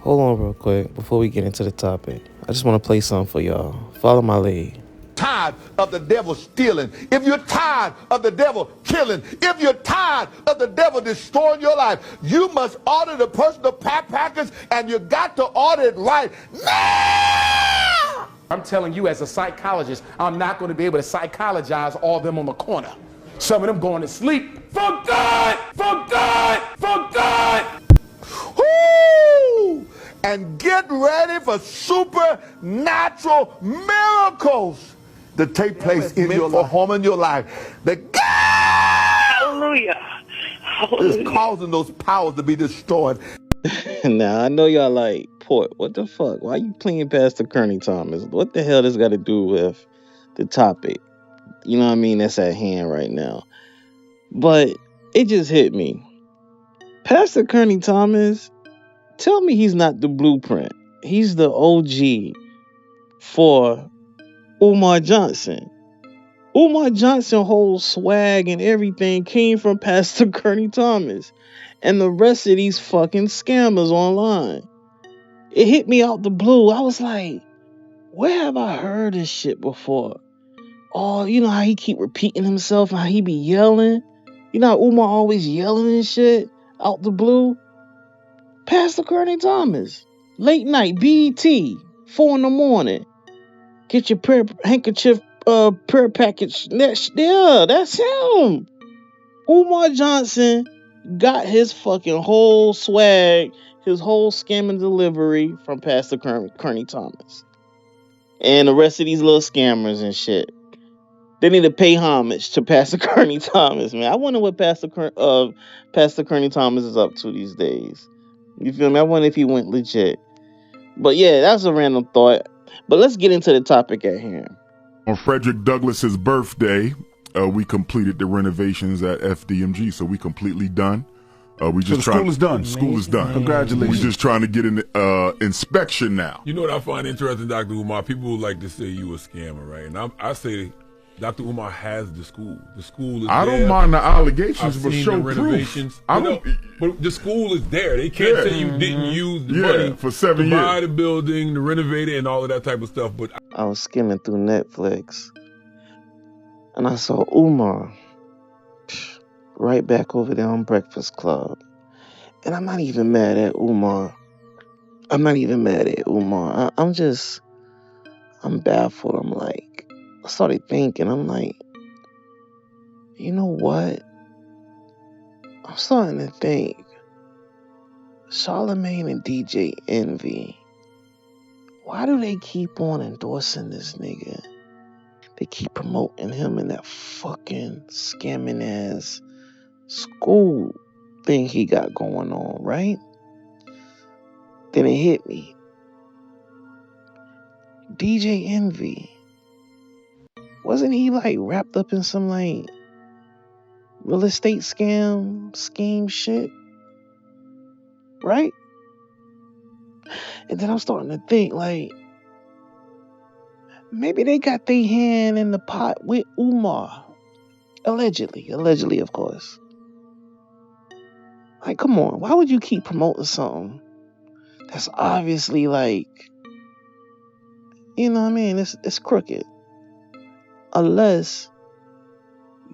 Hold on real quick before we get into the topic. I just want to play something for y'all. Follow my lead. Tired of the devil stealing, if you're tired of the devil killing, if you're tired of the devil destroying your life, you must order the personal package, and you got to order it right now. I'm telling you, as a psychologist, I'm not going to be able to psychologize all of them on the corner. Some of them going to sleep. For God! For God! For God! Woo! And get ready for supernatural miracles to take place in your home, in your life. The God Hallelujah. is causing those powers to be destroyed. Now, I know y'all like, Port, what the fuck? Why you playing Pastor Kearney Thomas? What the hell this got to do with the topic? You know what I mean? That's at hand right now. But it just hit me. Pastor Kearney Thomas, tell me he's not the blueprint. He's the OG for Umar Johnson. Umar Johnson whole swag and everything came from Pastor Kearney Thomas and the rest of these fucking scammers online. It hit me out the blue. I was like, where have I heard this shit before? Oh, you know how he keep repeating himself and how he be yelling? You know how Umar always yelling and shit out the blue? Pastor Kearney Thomas. Late night, BET, 4 a.m. Get your prayer handkerchief prayer package. That's him. Umar Johnson got his fucking whole swag, his whole scamming delivery from Pastor Kearney Thomas. And the rest of these little scammers and shit. They need to pay homage to Pastor Kearney Thomas, man. I wonder what Pastor Kearney Thomas is up to these days. You feel me? I wonder if he went legit. But yeah, that's a random thought. But let's get into the topic at hand. On Frederick Douglass's birthday, we completed the renovations at FDMG, so we completely done. School is done. School is done. Congratulations. We're just trying to get an inspection now. You know what I find interesting, Dr. Umar? People like to say you a scammer, right? And I say Dr. Umar has the school. The school is I there. don't mind the allegations, I've but seen show the renovations. proof. But the school is there. They can't say you didn't use the money for 7 years. To buy the building, to renovate it, and all of that type of stuff. But I was skimming through Netflix and I saw Umar right back over there on Breakfast Club. And I'm not even mad at Umar. I'm baffled. I'm like, I started thinking, I'm like, you know what? I'm starting to think, Charlamagne and DJ Envy, why do they keep on endorsing this nigga? They keep promoting him in that fucking scamming ass school thing he got going on, right? Then it hit me. DJ Envy, wasn't he like wrapped up in some like real estate scheme shit? Right? And then I'm starting to think like, maybe they got their hand in the pot with Umar. Allegedly, of course. Like, come on, why would you keep promoting something that's obviously like, you know what I mean, it's crooked. Unless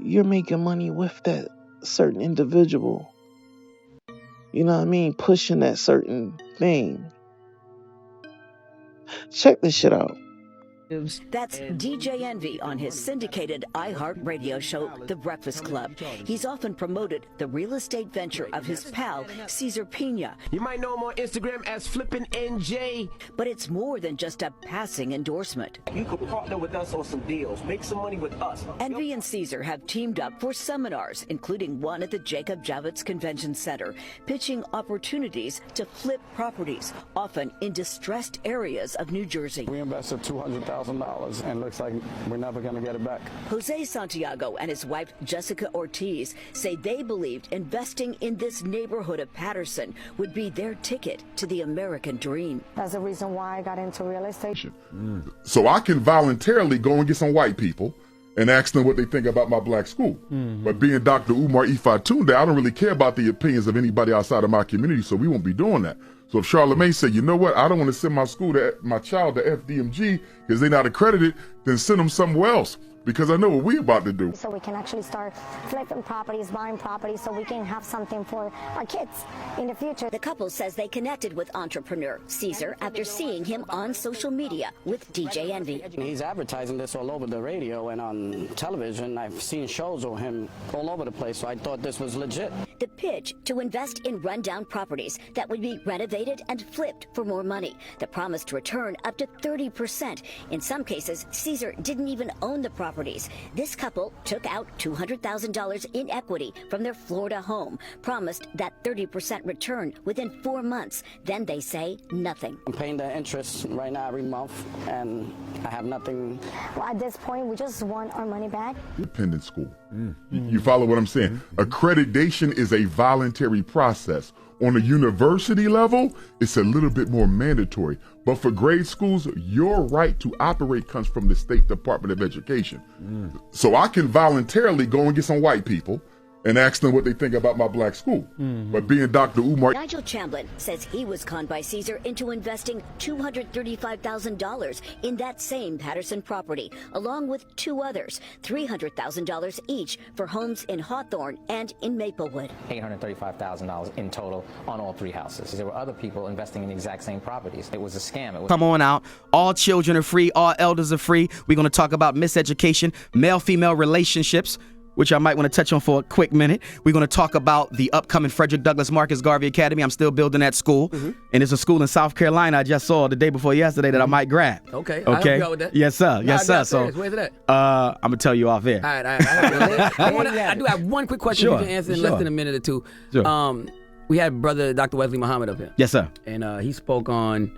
you're making money with that certain individual. You know what I mean? Pushing that certain thing. Check this shit out. That's DJ Envy on his syndicated iHeartRadio show, The Breakfast Club. He's often promoted the real estate venture of his pal, Cesar Pina. You might know him on Instagram as Flippin' NJ. But it's more than just a passing endorsement. You could partner with us on some deals, make some money with us. Envy and Cesar have teamed up for seminars, including one at the Jacob Javits Convention Center, pitching opportunities to flip properties, often in distressed areas of New Jersey. We invested $200,000 and looks like we're never going to get it back. Jose Santiago and his wife Jessica Ortiz say they believed investing in this neighborhood of Patterson would be their ticket to the American dream. That's the reason why I got into real estate. So I can voluntarily go and get some white people and ask them what they think about my black school. But being Dr. Umar Ifatunde, I don't really care about the opinions of anybody outside of my community, so we won't be doing that. So if Charlemagne said, you know what, I don't want to send my child to FDMG because they're not accredited, then send them somewhere else. Because I know what we're about to do. So we can actually start flipping properties, buying properties, so we can have something for our kids in the future. The couple says they connected with entrepreneur Caesar after seeing him on social media with DJ Envy. He's advertising this all over the radio and on television. I've seen shows of him all over the place, so I thought this was legit. The pitch to invest in rundown properties that would be renovated and flipped for more money. The promise to return up to 30%. In some cases, Caesar didn't even own the properties. This couple took out $200,000 in equity from their Florida home, promised that 30% return within 4 months. Then they say nothing. I'm paying the interest right now every month, and I have nothing. Well, at this point, we just want our money back. Independent school. You follow what I'm saying? Accreditation is a voluntary process. On a university level, it's a little bit more mandatory. But for grade schools, your right to operate comes from the State Department of Education. So I can voluntarily go and get some white people and ask them what they think about my black school. But being Dr. Umar... Nigel Chamblin says he was conned by Caesar into investing $235,000 in that same Patterson property, along with 2 others, $300,000 each for homes in Hawthorne and in Maplewood. $835,000 in total on all 3 houses. There were other people investing in the exact same properties. It was a scam. Come on out. All children are free. All elders are free. We're going to talk about miseducation, male-female relationships, which I might want to touch on for a quick minute. We're going to talk about the upcoming Frederick Douglass Marcus Garvey Academy. I'm still building that school. And it's a school in South Carolina I just saw the day before yesterday that I might grab. Okay. I'll help you out with that. Yes, sir. Yes, sir. So, where's it at? I'm going to tell you off air. All right. I do have one quick question you can answer in less than a minute or two. Sure. We had brother Dr. Wesley Muhammad up here. Yes, sir. And he spoke on,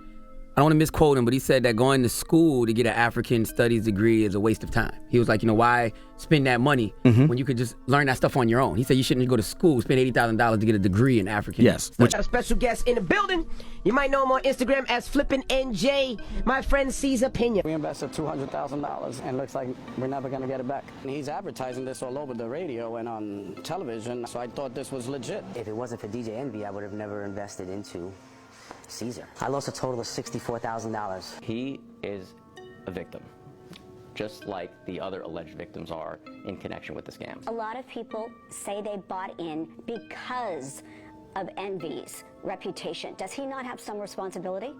I don't want to misquote him, but he said that going to school to get an African studies degree is a waste of time. He was like, why spend that money when you could just learn that stuff on your own? He said you shouldn't go to school, spend $80,000 to get a degree in African studies. Got a special guest in the building. You might know him on Instagram as Flippin' NJ, my friend Caesar Pena. We invested $200,000 and looks like we're never going to get it back. And he's advertising this all over the radio and on television, so I thought this was legit. If it wasn't for DJ Envy, I would have never invested into Caesar. I lost a total of $64,000. He is a victim, just like the other alleged victims are in connection with the scam. A lot of people say they bought in because of Envy's reputation. Does he not have some responsibility?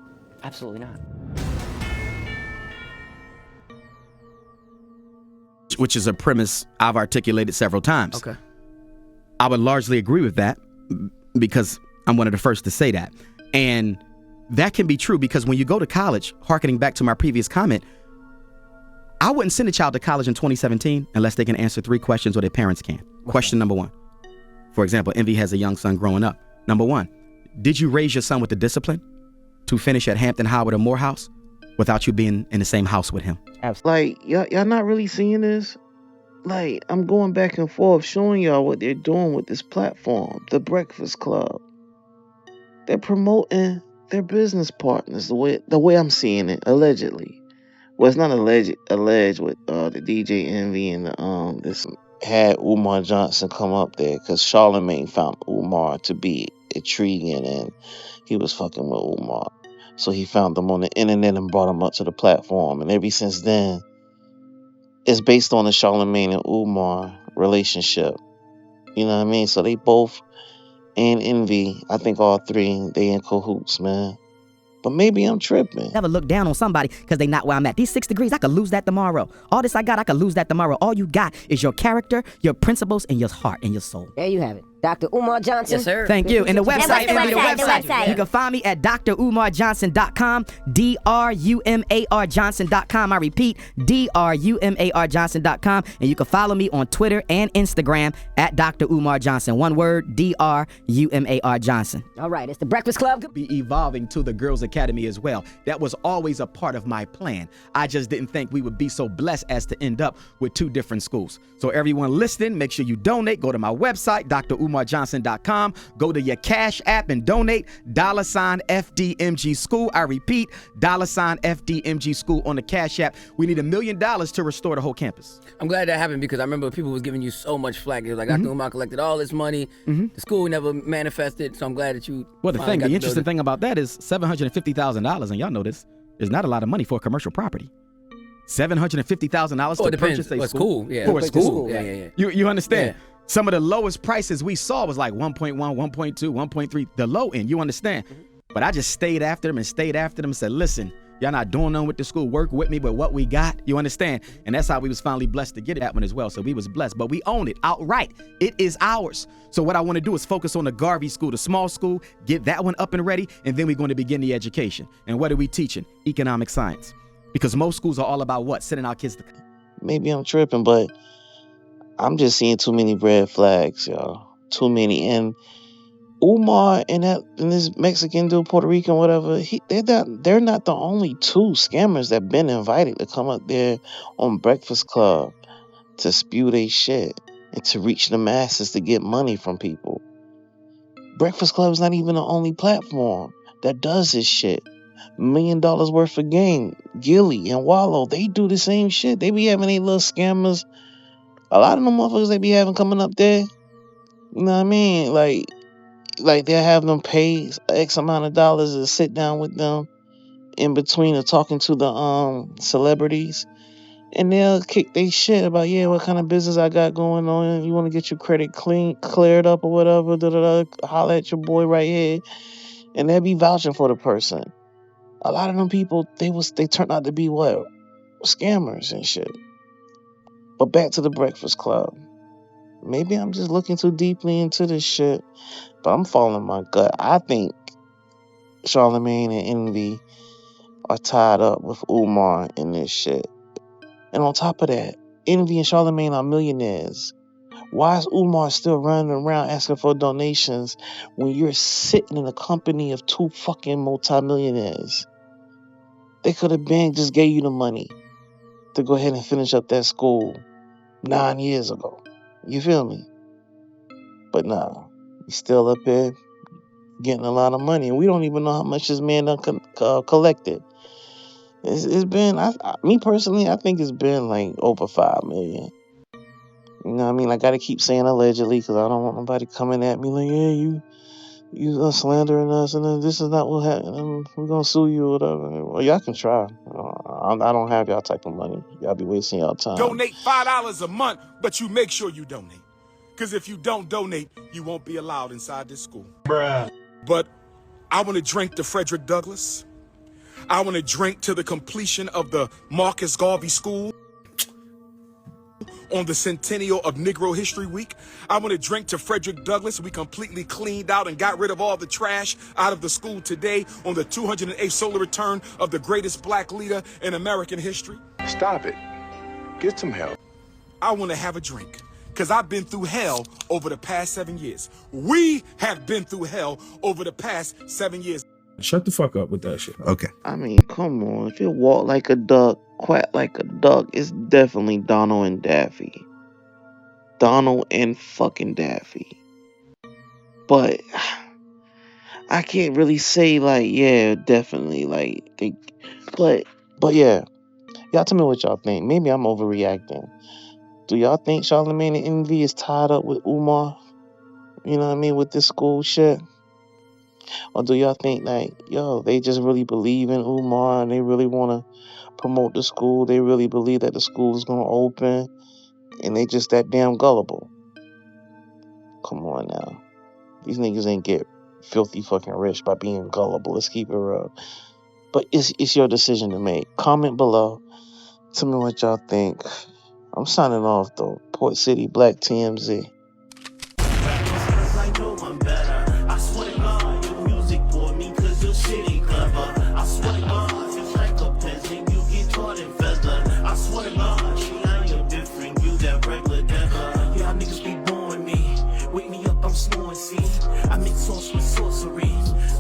Absolutely not. Which is a premise I've articulated several times. Okay. I would largely agree with that because I'm one of the first to say that. And that can be true because when you go to college, hearkening back to my previous comment, I wouldn't send a child to college in 2017 unless they can answer 3 questions or their parents can. Question number 1. For example, Envy has a young son growing up. Number 1, did you raise your son with the discipline to finish at Hampton, Howard, or Morehouse without you being in the same house with him? Like, y'all not really seeing this? Like, I'm going back and forth showing y'all what they're doing with this platform, The Breakfast Club. They're promoting their business partners the way I'm seeing it, allegedly. Well, it's not alleged with the DJ Envy and this had Umar Johnson come up there because Charlemagne found Umar to be intriguing and he was fucking with Umar. So he found them on the internet and brought them up to the platform. And ever since then, it's based on the Charlemagne and Umar relationship. You know what I mean? So they both... and Envy, I think all 3, they in cahoots, man. But maybe I'm tripping. Never look down on somebody because they not where I'm at. These 6 degrees, I could lose that tomorrow. All this I got, I could lose that tomorrow. All you got is your character, your principles, and your heart and your soul. There you have it. Dr. Umar Johnson. Yes, sir. Thank you. And the website, the website. You can find me at drumarjohnson.com, drumarjohnson.com. I repeat, drumarjohnson.com. And you can follow me on Twitter and Instagram at Dr. Umar Johnson. One word, DRUMAR Johnson. All right, it's the Breakfast Club. Be evolving to the Girls Academy as well. That was always a part of my plan. I just didn't think we would be so blessed as to end up with 2 different schools. So everyone listening, make sure you donate. Go to my website, Dr. Umar umarjohnson.com. Go to your Cash App and donate $FDMG School. I repeat, $FDMG School on the Cash App. We need $1 million to restore the whole campus. I'm glad that happened because I remember people was giving you so much flack. It was like, Dr. Umar collected all this money. The school never manifested, so I'm glad that you. Well, the interesting thing about that is $750,000, and y'all know this, is not a lot of money for a commercial property. $750,000 to purchase a school. Yeah. For a school. Yeah. You understand? Yeah. Some of the lowest prices we saw was like 1.1, 1.2, 1.3, the low end. You understand? But I just stayed after them and said, listen, y'all not doing nothing with the school. Work with me, but what we got, you understand? And that's how we was finally blessed to get that one as well. So we was blessed, but we own it outright. It is ours. So what I want to do is focus on the Garvey school, the small school, get that one up and ready, and then we're going to begin the education. And what are we teaching? Economic science. Because most schools are all about what? Sending our kids to... Maybe I'm tripping, but I'm just seeing too many red flags, y'all. Too many. And Umar and this Mexican dude, Puerto Rican, whatever, they're not the only two scammers that been invited to come up there on Breakfast Club to spew their shit and to reach the masses to get money from people. Breakfast Club is not even the only platform that does this shit. $1 million worth of game. Gilly and Wallow, they do the same shit. They be having their little scammers. A lot of them motherfuckers they be having coming up there, you know what I mean? Like they'll have them pay X amount of dollars to sit down with them in between of talking to the celebrities. And they'll kick their shit about, what kind of business I got going on. You want to get your credit cleared up or whatever. Holler at your boy right here. And they'll be vouching for the person. A lot of them people, they turned out to be what? Scammers and shit. But back to the Breakfast Club. Maybe I'm just looking too deeply into this shit. But I'm following my gut. I think Charlamagne and Envy are tied up with Umar in this shit. And on top of that, Envy and Charlamagne are millionaires. Why is Umar still running around asking for donations when you're sitting in the company of two fucking multimillionaires? They could have been just gave you the money to go ahead and finish up that school 9 years ago. You feel me? But nah, he's still up there getting a lot of money. And we don't even know how much this man done collected. It's been, me personally, I think it's been like over 5 million. You know what I mean? I got to keep saying allegedly because I don't want nobody coming at me like, you are slandering us and this is not what happened. We're going to sue you or whatever. Well, y'all can try. I don't have y'all type of money. Y'all be wasting y'all time. Donate $5 a month, but you make sure you donate. Because if you don't donate, you won't be allowed inside this school. Bruh. But I want to drink to Frederick Douglass. I want to drink to the completion of the Marcus Garvey School on the centennial of Negro History Week. I want to drink to Frederick Douglass. We completely cleaned out and got rid of all the trash out of the school today on the 208th solar return of the greatest black leader in American history. Stop it. Get some help. I want to have a drink because I've been through hell over the past 7 years. We have been through hell over the past 7 years. Shut the fuck up with that shit. Okay. I mean, come on. If you walk like a duck, quack like a duck, it's definitely Donald and Daffy. Donald and fucking Daffy. But I can't really say like, definitely like, but yeah. Y'all tell me what y'all think. Maybe I'm overreacting. Do y'all think Charlamagne and Envy is tied up with Umar? You know what I mean? With this school shit? Or do y'all think like, they just really believe in Umar and they really want to promote the school? They really believe that the school is going to open and they just that damn gullible? Come on now. These niggas ain't get filthy fucking rich by being gullible. Let's keep it real. But it's your decision to make. Comment below. Tell me what y'all think. I'm signing off though. Port City Black TMZ. I mix sauce with sorcery.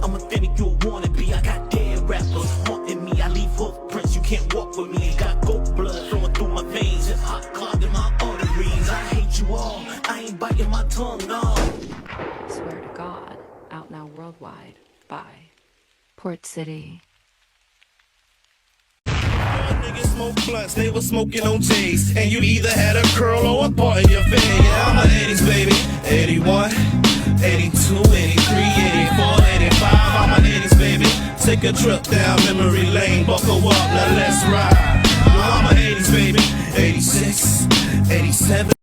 I'm authentic, you'll wanna be. I got dead rappers haunting me. I leave footprints, you can't walk with me. Got gold blood flowing through my veins and hot clogging my arteries. I hate you all, I ain't Port City. Niggas smoke blunts, they were smoking on J's. And you either had a curl or a part in your face. Yeah, I'm an 80s baby. 81, 82, 83, 84, 85. I'm an 80s baby. Take a trip down memory lane. Buckle up, now let's ride. I'm an 80s baby. 86, 87.